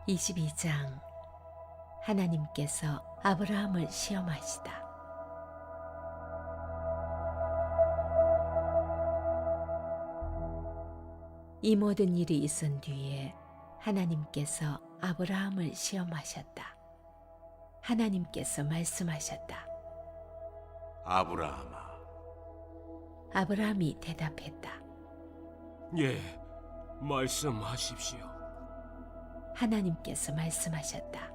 22장. 하나님께서 아브라함을 시험하시다. 이 모든 일이 있은 뒤에 하나님께서 아브라함을 시험하셨다. 하나님께서 말씀하셨다. 아브라함아, 아브라함이 대답했다. 예, 말씀하십시오. 하나님께서 말씀하셨다.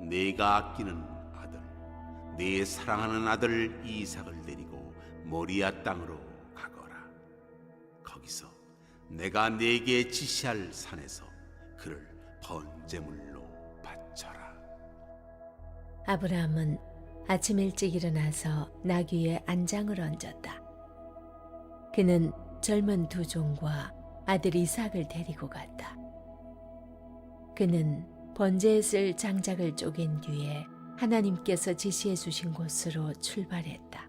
네가 아끼는 아들, 네 사랑하는 아들 이삭을 데리고 모리아 땅으로 가거라. 거기서 내가 네게 지시할 산에서 그를 번제물로 바쳐라. 아브라함은 아침 일찍 일어나서 나귀에 안장을 얹었다. 그는 젊은 두 종과 아들 이삭을 데리고 갔다. 그는 번제에 쓸 장작을 쪼갠 뒤에 하나님께서 지시해 주신 곳으로 출발했다.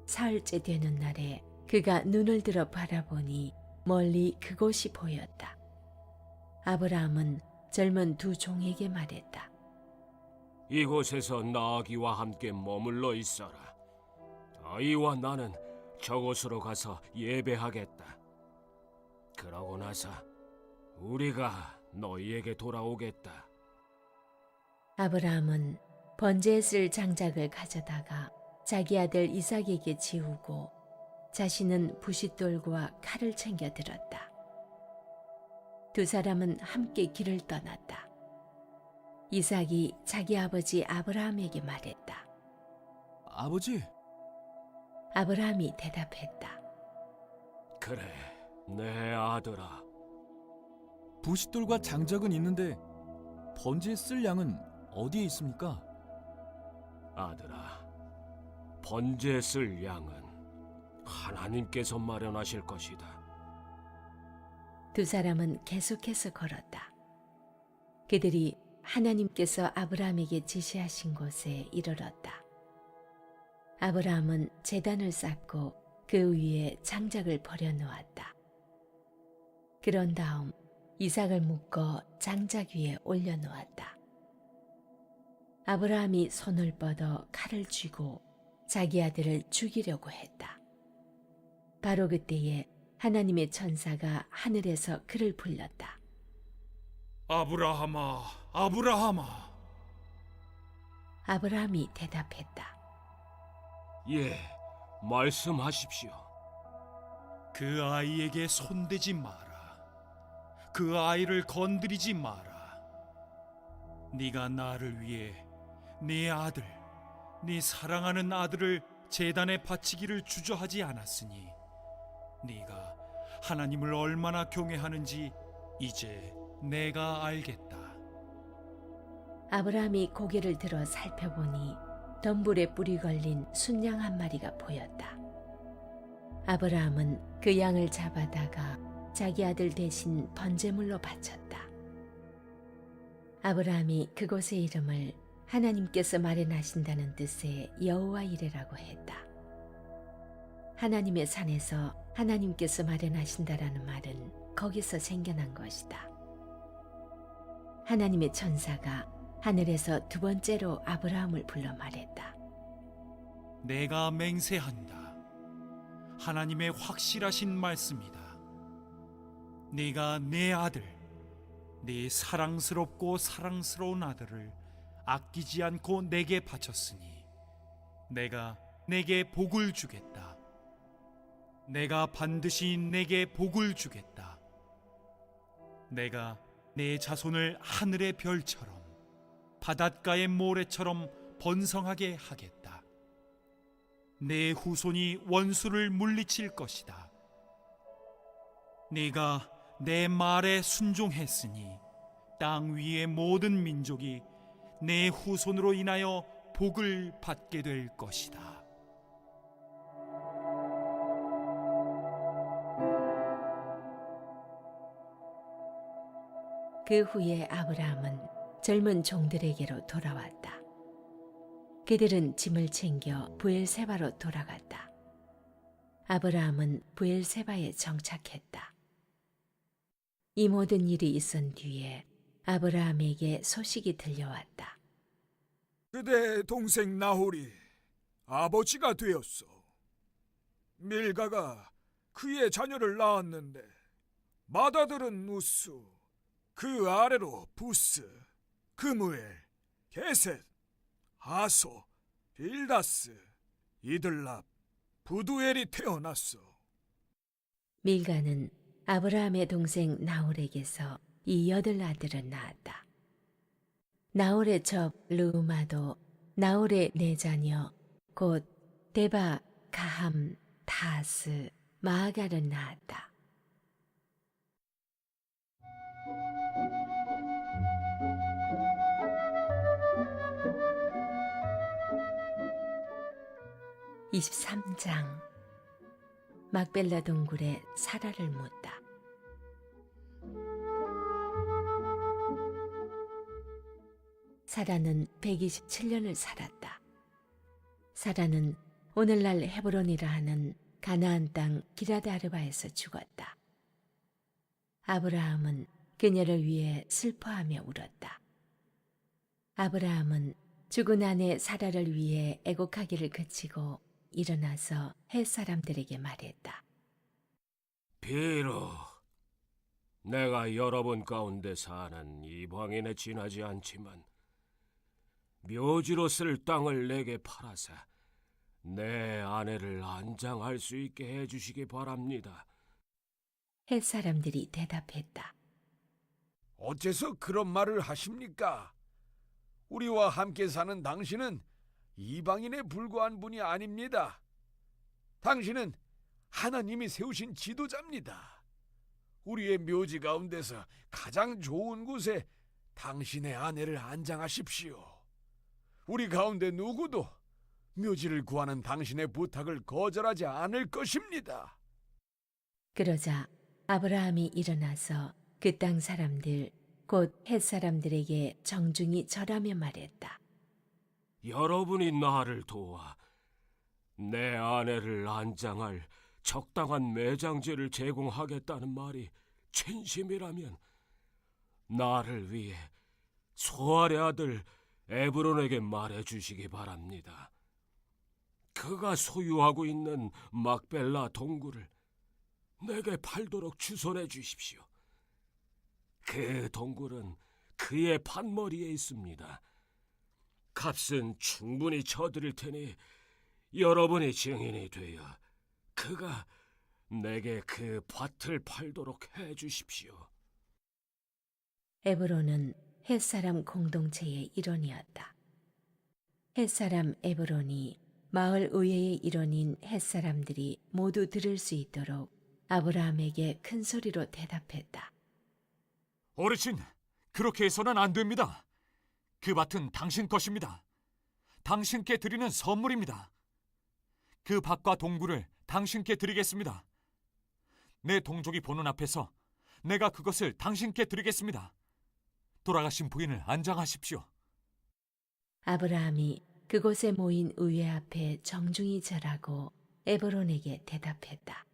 사흘째 되는 날에 그가 눈을 들어 바라보니 멀리 그곳이 보였다. 아브라함은 젊은 두 종에게 말했다. 이곳에서 나귀와 함께 머물러 있어라. 아이와 나는 저곳으로 가서 예배하겠다. 그러고 나서 우리가 너희에게 돌아오겠다. 아브라함은 번제에 쓸 장작을 가져다가 자기 아들 이삭에게 지우고 자신은 부싯돌과 칼을 챙겨 들었다. 두 사람은 함께 길을 떠났다. 이삭이 자기 아버지 아브라함에게 말했다. 아버지, 아브라함이 대답했다. 그래, 내 아들아. 부싯돌과 장작은 있는데 번제에 쓸 양은 어디에 있습니까? 아들아, 번제에 쓸 양은 하나님께서 마련하실 것이다. 두 사람은 계속해서 걸었다. 그들이 하나님께서 아브라함에게 지시하신 곳에 이르렀다. 아브라함은 제단을 쌓고 그 위에 장작을 버려놓았다. 그런 다음 이삭을 묶어 장작 위에 올려놓았다. 아브라함이 손을 뻗어 칼을 쥐고 자기 아들을 죽이려고 했다. 바로 그때에 하나님의 천사가 하늘에서 그를 불렀다. 아브라함아, 아브라함아. 아브라함이 대답했다. 예, 말씀하십시오. 그 아이에게 손대지 마라. 그 아이를 건드리지 마라. 네가 나를 위해 네 아들, 네 사랑하는 아들을 제단에 바치기를 주저하지 않았으니 네가 하나님을 얼마나 경외하는지 이제 내가 알겠다. 아브라함이 고개를 들어 살펴보니 덤불에 뿔이 걸린 순양 한 마리가 보였다. 아브라함은 그 양을 잡아다가 자기 아들 대신 번제물로 바쳤다. 아브라함이 그곳의 이름을 하나님께서 마련하신다는 뜻의 여호와 이레라고 했다. 하나님의 산에서 하나님께서 마련하신다라는 말은 거기서 생겨난 것이다. 하나님의 천사가 하늘에서 두 번째로 아브라함을 불러 말했다. 내가 맹세한다. 하나님의 확실하신 말씀이다. 네가 내 아들, 네 사랑스럽고 사랑스러운 아들을 아끼지 않고 내게 바쳤으니 내가 내게 복을 주겠다. 내가 반드시 내게 복을 주겠다. 내가 내 자손을 하늘의 별처럼 바닷가의 모래처럼 번성하게 하겠다. 내 후손이 원수를 물리칠 것이다. 네가 내 말에 순종했으니 땅 위의 모든 민족이 내 후손으로 인하여 복을 받게 될 것이다. 그 후에 아브라함은 젊은 종들에게로 돌아왔다. 그들은 짐을 챙겨 브엘세바로 돌아갔다. 아브라함은 브엘세바에 정착했다. 이 모든 일이 있은 뒤에 아브라함에게 소식이 들려왔다. 그대 동생 나홀이 아버지가 되었어. 밀가가 그의 자녀를 낳았는데 맏아들은 우스, 그 아래로 부스, 그무엘, 게셋, 아소, 빌다스, 이들랍, 부두엘이 태어났어. 밀가는 아브라함의 동생 나홀에게서 이 8 아들을 낳았다. 나홀의 첩 르우마도 나홀의 4자녀 곧 데바, 가함, 다스, 마아가를 낳았다. (23장) 막벨라 동굴에 사라를 묻다. 사라는 127년을 살았다. 사라는 오늘날 헤브론이라 하는 가나안 땅 기라다르바에서 죽었다. 아브라함은 그녀를 위해 슬퍼하며 울었다. 아브라함은 죽은 아내 사라를 위해 애곡하기를 그치고 일어나서 헷 사람들에게 말했다. 비록 내가 여러분 가운데 사는 이방인에 지나지 않지만 묘지로 쓸 땅을 내게 팔아사 내 아내를 안장할 수 있게 해주시기 바랍니다. 헷 사람들이 대답했다. 어째서 그런 말을 하십니까? 우리와 함께 사는 당신은 이방인에 불과한 분이 아닙니다. 당신은 하나님이 세우신 지도자입니다. 우리의 묘지 가운데서 가장 좋은 곳에 당신의 아내를 안장하십시오. 우리 가운데 누구도 묘지를 구하는 당신의 부탁을 거절하지 않을 것입니다. 그러자 아브라함이 일어나서 그 땅 사람들 곧 헷 사람들에게 정중히 절하며 말했다. 여러분이 나를 도와 내 아내를 안장할 적당한 매장지를 제공하겠다는 말이 진심이라면 나를 위해 소알의 아들 에브론에게 말해주시기 바랍니다. 그가 소유하고 있는 막벨라 동굴을 내게 팔도록 추선해 주십시오. 그 동굴은 그의 판머리에 있습니다. 값은 충분히 쳐드릴 테니 여러분이 증인이 되어 그가 내게 그 밭을 팔도록 해 주십시오. 에브론은 헷사람 공동체의 일원이었다. 헷사람 에브론이 마을 의회의 일원인 헷사람들이 모두 들을 수 있도록 아브라함에게 큰 소리로 대답했다. 어르신, 그렇게 해서는 안 됩니다. 그 밭은 당신 것입니다. 당신께 드리는 선물입니다. 그 밭과 동굴을 당신께 드리겠습니다. 내 동족이 보는 앞에서 내가 그것을 당신께 드리겠습니다. 돌아가신 부인을 안장하십시오. 아브라함이 그곳에 모인 의회 앞에 정중히 절하고 에브론에게 대답했다.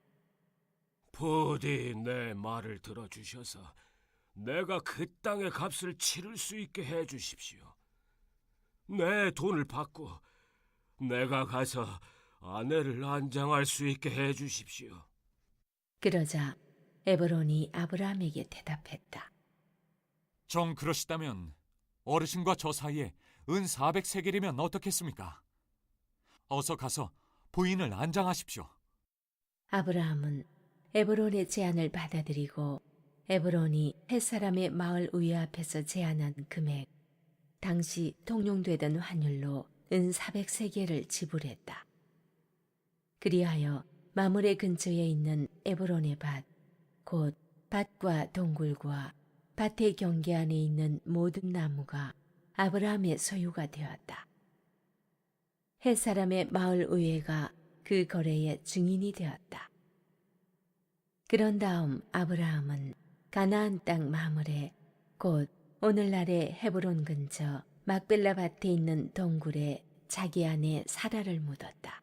부디 내 말을 들어주셔서 내가 그 땅의 값을 치를 수 있게 해 주십시오. 내 돈을 받고 내가 가서 아내를 안장할 수 있게 해 주십시오. 그러자 에브론이 아브라함에게 대답했다. 정 그러시다면 어르신과 저 사이에 은 400세겔이면 어떻겠습니까? 어서 가서 부인을 안장하십시오. 아브라함은 에브론의 제안을 받아들이고 에브론이 헷사람의 마을 의회 앞에서 제안한 금액, 당시 통용되던 환율로 은 400세겔을 지불했다. 그리하여 마므레 근처에 있는 에브론의 밭, 곧 밭과 동굴과 밭의 경계 안에 있는 모든 나무가 아브라함의 소유가 되었다. 헷사람의 마을 의회가 그 거래의 증인이 되었다. 그런 다음 아브라함은 가나안 땅 마므레 곧 오늘날의 헤브론 근처 막벨라 밭에 있는 동굴에 자기 아내 사라를 묻었다.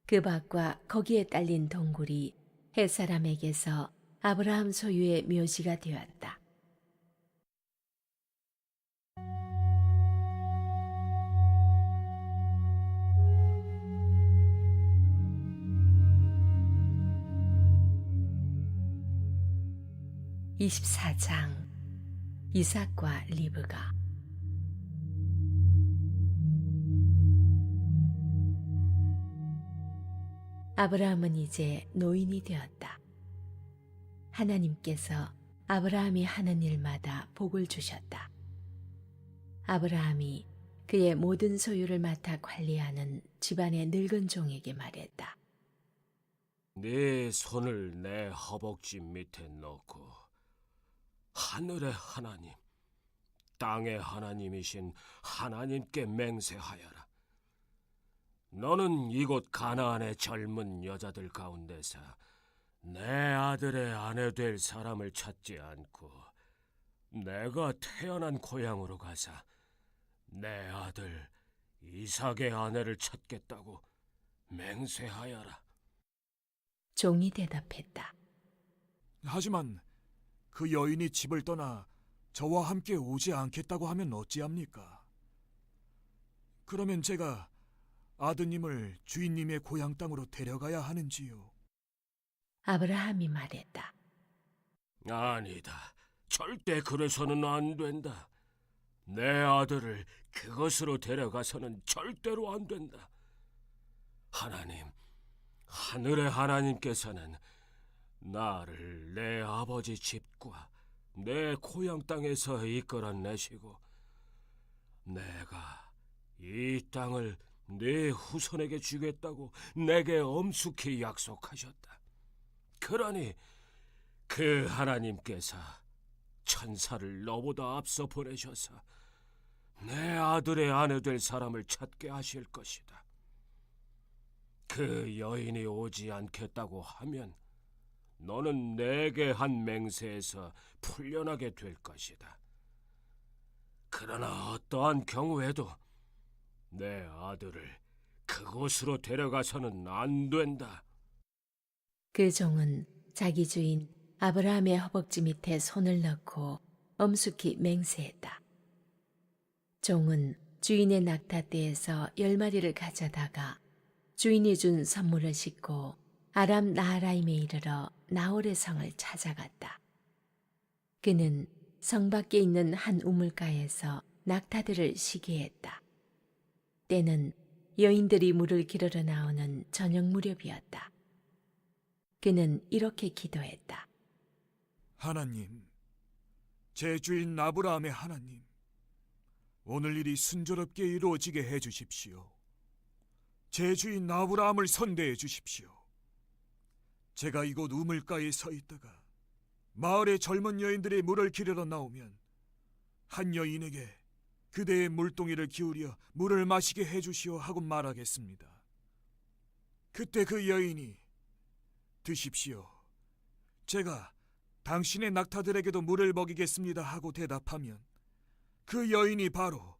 그 밭과 거기에 딸린 동굴이 헷사람에게서 아브라함 소유의 묘지가 되었다. (24장) 이삭과 리브가. 아브라함은 이제 노인이 되었다. 하나님께서 아브라함이 하는 일마다 복을 주셨다. 아브라함이 그의 모든 소유를 맡아 관리하는 집안의 늙은 종에게 말했다. 네 손을 내 허벅지 밑에 넣고 하늘의 하나님, 땅의 하나님이신 하나님께 맹세하여라. 너는 이곳 가나안의 젊은 여자들 가운데서 내 아들의 아내 될 사람을 찾지 않고 내가 태어난 고향으로 가서 내 아들 이삭의 아내를 찾겠다고 맹세하여라. 종이 대답했다. 하지만 그 여인이 집을 떠나 저와 함께 오지 않겠다고 하면 어찌합니까? 그러면 제가 아드님을 주인님의 고향 땅으로 데려가야 하는지요? 아브라함이 말했다. 아니다. 절대 그래서는 안 된다. 내 아들을 그것으로 데려가서는 절대로 안 된다. 하나님, 하늘의 하나님께서는 나를 내 아버지 집과 내 고향 땅에서 이끌어내시고 내가 이 땅을 네 후손에게 주겠다고 내게 엄숙히 약속하셨다. 그러니 그 하나님께서 천사를 너보다 앞서 보내셔서 내 아들의 아내 될 사람을 찾게 하실 것이다. 그 여인이 오지 않겠다고 하면 너는 내게 한 맹세에서 풀려나게 될 것이다. 그러나 어떠한 경우에도 내 아들을 그곳으로 데려가서는 안 된다. 그 종은 자기 주인 아브라함의 허벅지 밑에 손을 넣고 엄숙히 맹세했다. 종은 주인의 낙타떼에서 10마리를 가져다가 주인이 준 선물을 싣고 아람 나하라임에 이르러 나홀의 성을 찾아갔다. 그는 성 밖에 있는 한 우물가에서 낙타들을 쉬게 했다. 때는 여인들이 물을 기르러 나오는 저녁 무렵이었다. 그는 이렇게 기도했다. 하나님, 제 주인 아브라함의 하나님, 오늘 일이 순조롭게 이루어지게 해주십시오. 제 주인 아브라함을 선대해 주십시오. 제가 이곳 우물가에 서 있다가 마을의 젊은 여인들이 물을 기르러 나오면 한 여인에게 그대의 물동이를 기울여 물을 마시게 해주시오 하고 말하겠습니다. 그때 그 여인이 드십시오. 제가 당신의 낙타들에게도 물을 먹이겠습니다 하고 대답하면 그 여인이 바로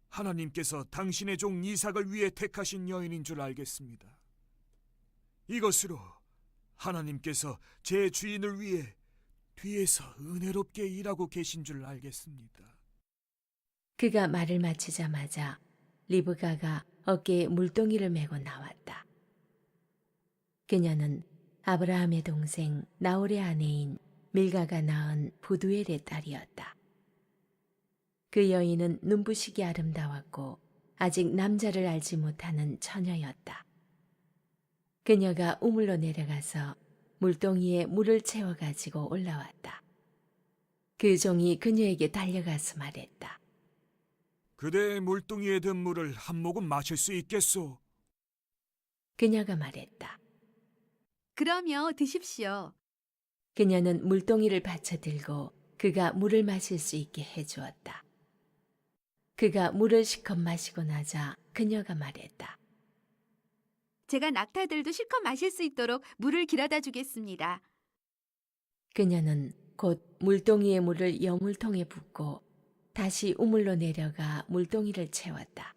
하나님께서 당신의 종 이삭을 위해 택하신 여인인 줄 알겠습니다. 이것으로 하나님께서 제 주인을 위해 뒤에서 은혜롭게 일하고 계신 줄 알겠습니다. 그가 말을 마치자마자 리브가가 어깨에 물동이를 메고 나왔다. 그녀는 아브라함의 동생 나홀의 아내인 밀가가 낳은 부두엘의 딸이었다. 그 여인은 눈부시게 아름다웠고 아직 남자를 알지 못하는 처녀였다. 그녀가 우물로 내려가서 물동이에 물을 채워가지고 올라왔다. 그 종이 그녀에게 달려가서 말했다. 그대의 물동이에 든 물을 한 모금 마실 수 있겠소? 그녀가 말했다. 그러며 드십시오. 그녀는 물동이를 받쳐들고 그가 물을 마실 수 있게 해주었다. 그가 물을 실컷 마시고 나자 그녀가 말했다. 제가 낙타들도 실컷 마실 수 있도록 물을 길어다 주겠습니다. 그녀는 곧 물동이의 물을 여물통에 붓고 다시 우물로 내려가 물동이를 채웠다.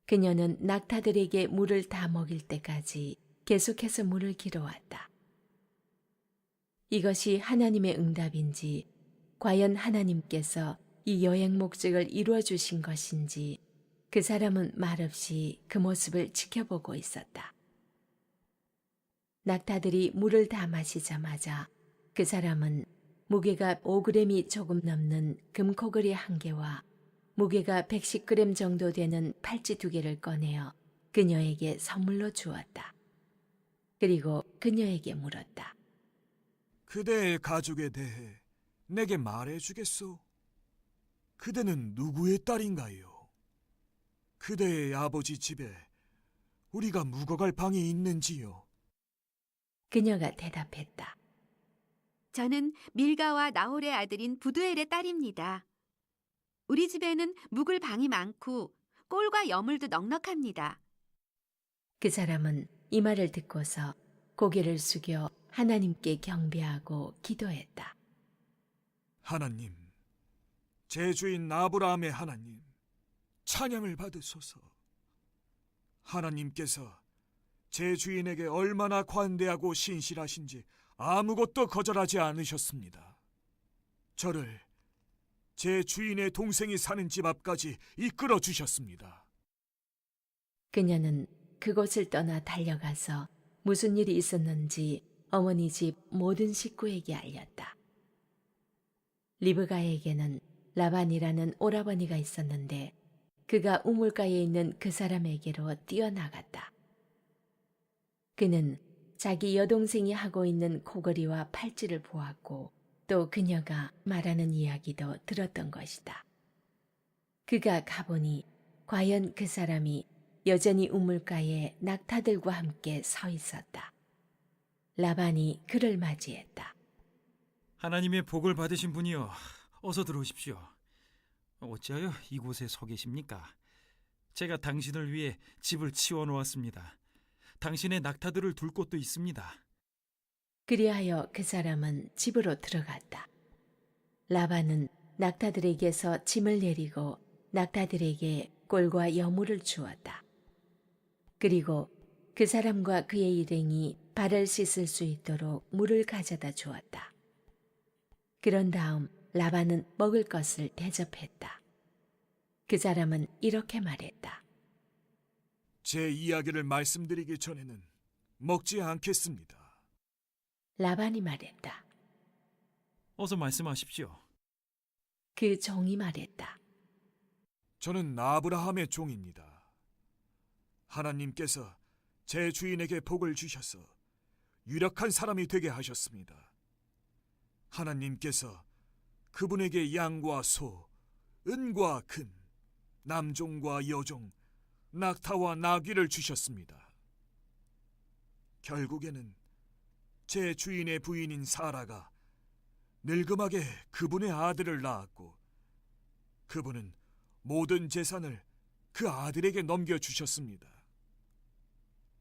그녀는 낙타들에게 물을 다 먹일 때까지 계속해서 물을 길어왔다. 이것이 하나님의 응답인지, 과연 하나님께서 이 여행 목적을 이루어 주신 것인지 그 사람은 말없이 그 모습을 지켜보고 있었다. 낙타들이 물을 다 마시자마자 그 사람은 무게가 5g이 조금 넘는 금코걸이 1개와 무게가 110g 정도 되는 팔찌 2개를 꺼내어 그녀에게 선물로 주었다. 그리고 그녀에게 물었다. 그대의 가족에 대해 내게 말해주겠소? 그대는 누구의 딸인가요? 그대의 아버지 집에 우리가 묵어갈 방이 있는지요? 그녀가 대답했다. 저는 밀가와 나홀의 아들인 부두엘의 딸입니다. 우리 집에는 묵을 방이 많고 꼴과 여물도 넉넉합니다. 그 사람은 이 말을 듣고서 고개를 숙여 하나님께 경배하고 기도했다. 하나님, 제 주인 아브라함의 하나님, 찬양을 받으소서. 하나님께서 제 주인에게 얼마나 관대하고 신실하신지 아무것도 거절하지 않으셨습니다. 저를 제 주인의 동생이 사는 집 앞까지 이끌어 주셨습니다. 그녀는 그곳을 떠나 달려가서 무슨 일이 있었는지 어머니 집 모든 식구에게 알렸다. 리브가에게는 라반이라는 오라버니가 있었는데 그가 우물가에 있는 그 사람에게로 뛰어나갔다. 그는 자기 여동생이 하고 있는 코걸이와 팔찌를 보았고 또 그녀가 말하는 이야기도 들었던 것이다. 그가 가보니 과연 그 사람이 여전히 우물가에 낙타들과 함께 서 있었다. 라반이 그를 맞이했다. 하나님의 복을 받으신 분이여, 어서 들어오십시오. 어찌하여 이곳에 서 계십니까? 제가 당신을 위해 집을 치워 놓았습니다. 당신의 낙타들을 둘 곳도 있습니다. 그리하여 그 사람은 집으로 들어갔다. 라반은 낙타들에게서 짐을 내리고 낙타들에게 꼴과 여물을 주었다. 그리고 그 사람과 그의 일행이 발을 씻을 수 있도록 물을 가져다 주었다. 그런 다음 라반은 먹을 것을 대접했다. 그 사람은 이렇게 말했다. 제 이야기를 말씀드리기 전에는 먹지 않겠습니다. 라반이 말했다. 어서 말씀하십시오. 그 종이 말했다. 저는 아브라함의 종입니다. 하나님께서 제 주인에게 복을 주셔서 유력한 사람이 되게 하셨습니다. 하나님께서 그분에게 양과 소, 은과 금, 남종과 여종, 낙타와 나귀를 주셨습니다. 결국에는 제 주인의 부인인 사라가 늙음하게 그분의 아들을 낳았고 그분은 모든 재산을 그 아들에게 넘겨주셨습니다.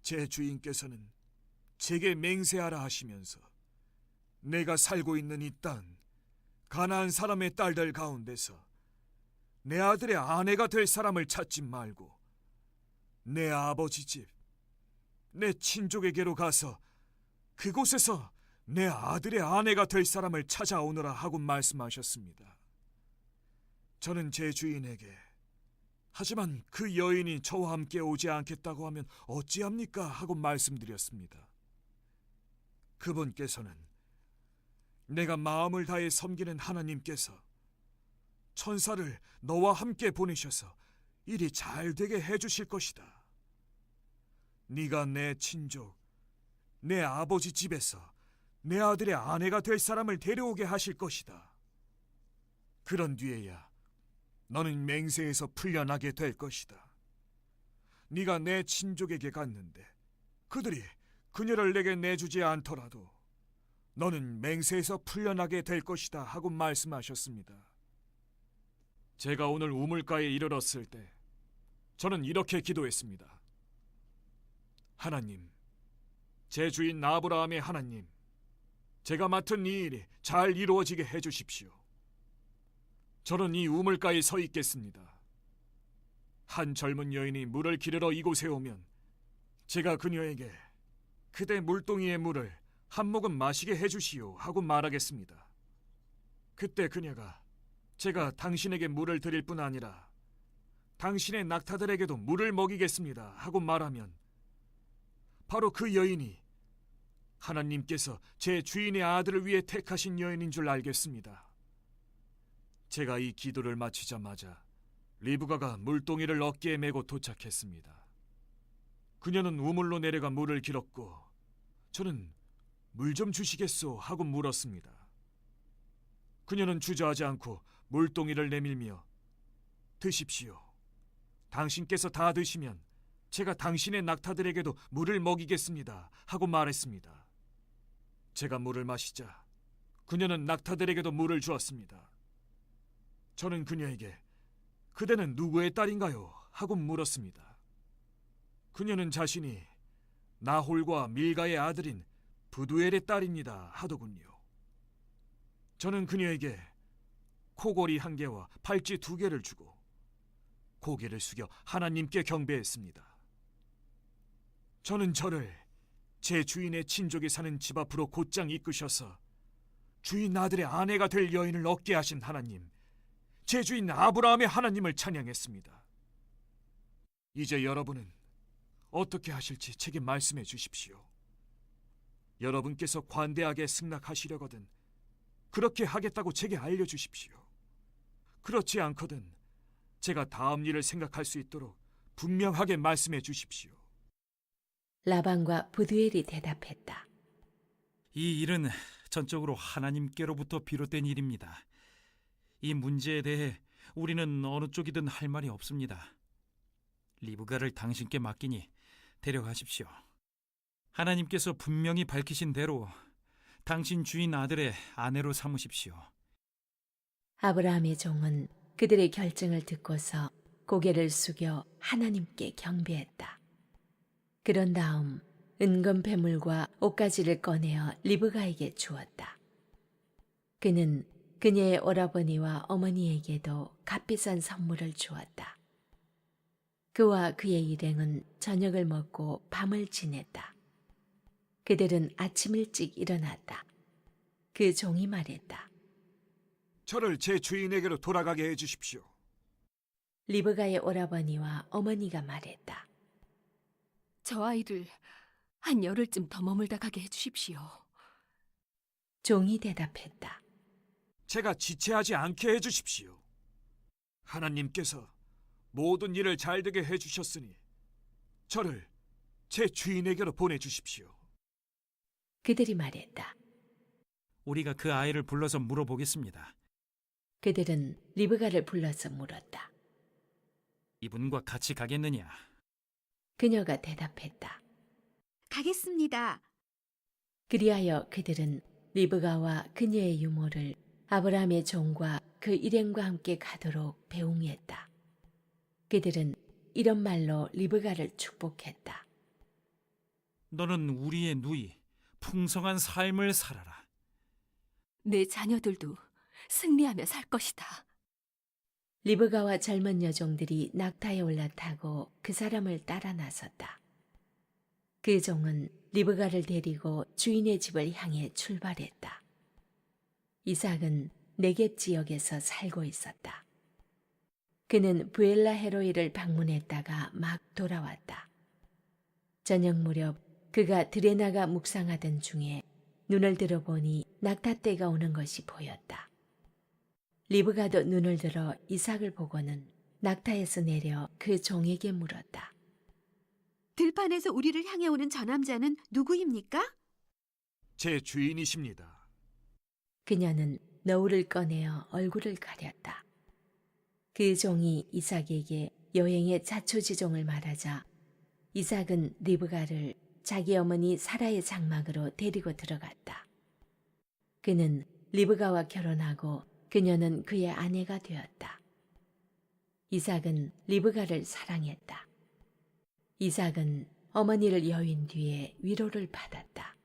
제 주인께서는 제게 맹세하라 하시면서 내가 살고 있는 이 땅 가나안 사람의 딸들 가운데서 내 아들의 아내가 될 사람을 찾지 말고 내 아버지 집, 내 친족에게로 가서 그곳에서 내 아들의 아내가 될 사람을 찾아오너라 하고 말씀하셨습니다. 저는 제 주인에게 하지만 그 여인이 저와 함께 오지 않겠다고 하면 어찌합니까? 하고 말씀드렸습니다. 그분께서는 내가 마음을 다해 섬기는 하나님께서 천사를 너와 함께 보내셔서 일이 잘 되게 해주실 것이다. 네가 내 친족, 내 아버지 집에서 내 아들의 아내가 될 사람을 데려오게 하실 것이다. 그런 뒤에야 너는 맹세에서 풀려나게 될 것이다. 네가 내 친족에게 갔는데 그들이 그녀를 내게 내주지 않더라도 너는 맹세에서 풀려나게 될 것이다 하고 말씀하셨습니다. 제가 오늘 우물가에 이르렀을 때 저는 이렇게 기도했습니다. 하나님, 제 주인 아브라함의 하나님, 제가 맡은 이 일이 잘 이루어지게 해주십시오. 저는 이 우물가에 서 있겠습니다. 한 젊은 여인이 물을 기르러 이곳에 오면 제가 그녀에게 그대 물동이의 물을 한 모금 마시게 해주시오 하고 말하겠습니다. 그때 그녀가 제가 당신에게 물을 드릴 뿐 아니라 당신의 낙타들에게도 물을 먹이겠습니다 하고 말하면 바로 그 여인이 하나님께서 제 주인의 아들을 위해 택하신 여인인 줄 알겠습니다. 제가 이 기도를 마치자마자 리브가가 물동이를 어깨에 메고 도착했습니다. 그녀는 우물로 내려가 물을 길었고 저는 물 좀 주시겠소 하고 물었습니다. 그녀는 주저하지 않고 물동이를 내밀며 드십시오. 당신께서 다 드시면 제가 당신의 낙타들에게도 물을 먹이겠습니다 하고 말했습니다. 제가 물을 마시자 그녀는 낙타들에게도 물을 주었습니다. 저는 그녀에게 그대는 누구의 딸인가요? 하고 물었습니다. 그녀는 자신이 나홀과 밀가의 아들인 부두엘의 딸입니다 하더군요. 저는 그녀에게 코골이 1개와 팔찌 2개를 주고 고개를 숙여 하나님께 경배했습니다. 저는 저를 제 주인의 친족이 사는 집 앞으로 곧장 이끄셔서 주인 아들의 아내가 될 여인을 얻게 하신 하나님, 제 주인 아브라함의 하나님을 찬양했습니다. 이제 여러분은 어떻게 하실지 제게 말씀해 주십시오. 여러분께서 관대하게 승낙하시려거든 그렇게 하겠다고 제게 알려주십시오. 그렇지 않거든 제가 다음 일을 생각할 수 있도록 분명하게 말씀해 주십시오. 라반과 부두엘이 대답했다. 이 일은 전적으로 하나님께로부터 비롯된 일입니다. 이 문제에 대해 우리는 어느 쪽이든 할 말이 없습니다. 리브가를 당신께 맡기니 데려가십시오. 하나님께서 분명히 밝히신 대로 당신 주인 아들의 아내로 삼으십시오. 아브라함의 종은 그들의 결정을 듣고서 고개를 숙여 하나님께 경배했다. 그런 다음 은검배물과 옷가지를 꺼내어 리브가에게 주었다. 그는 그녀의 오라버니와 어머니에게도 값비싼 선물을 주었다. 그와 그의 일행은 저녁을 먹고 밤을 지냈다. 그들은 아침 일찍 일어났다. 그 종이 말했다. 저를 제 주인에게로 돌아가게 해주십시오. 리브가의 오라버니와 어머니가 말했다. 저 아이를 한 열흘쯤 더 머물다 가게 해주십시오. 종이 대답했다. 제가 지체하지 않게 해주십시오. 하나님께서 모든 일을 잘되게 해주셨으니 저를 제 주인에게로 보내주십시오. 그들이 말했다. 우리가 그 아이를 불러서 물어보겠습니다. 그들은 리브가를 불러서 물었다. 이분과 같이 가겠느냐? 그녀가 대답했다. 가겠습니다. 그리하여 그들은 리브가와 그녀의 유모를 아브라함의 종과 그 일행과 함께 가도록 배웅했다. 그들은 이런 말로 리브가를 축복했다. 너는 우리의 누이, 풍성한 삶을 살아라. 내 자녀들도 승리하며 살 것이다. 리브가와 젊은 여종들이 낙타에 올라타고 그 사람을 따라 나섰다. 그 종은 리브가를 데리고 주인의 집을 향해 출발했다. 이삭은 네겝 지역에서 살고 있었다. 그는 부엘라 헤로이를 방문했다가 막 돌아왔다. 저녁 무렵 그가 들에 나가 묵상하던 중에 눈을 들어보니 낙타떼가 오는 것이 보였다. 리브가도 눈을 들어 이삭을 보고는 낙타에서 내려 그 종에게 물었다. 들판에서 우리를 향해 오는 저 남자는 누구입니까? 제 주인이십니다. 그녀는 너울을 꺼내어 얼굴을 가렸다. 그 종이 이삭에게 여행의 자초지종을 말하자 이삭은 리브가를 자기 어머니 사라의 장막으로 데리고 들어갔다. 그는 리브가와 결혼하고 그녀는 그의 아내가 되었다. 이삭은 리브가를 사랑했다. 이삭은 어머니를 여윈 뒤에 위로를 받았다.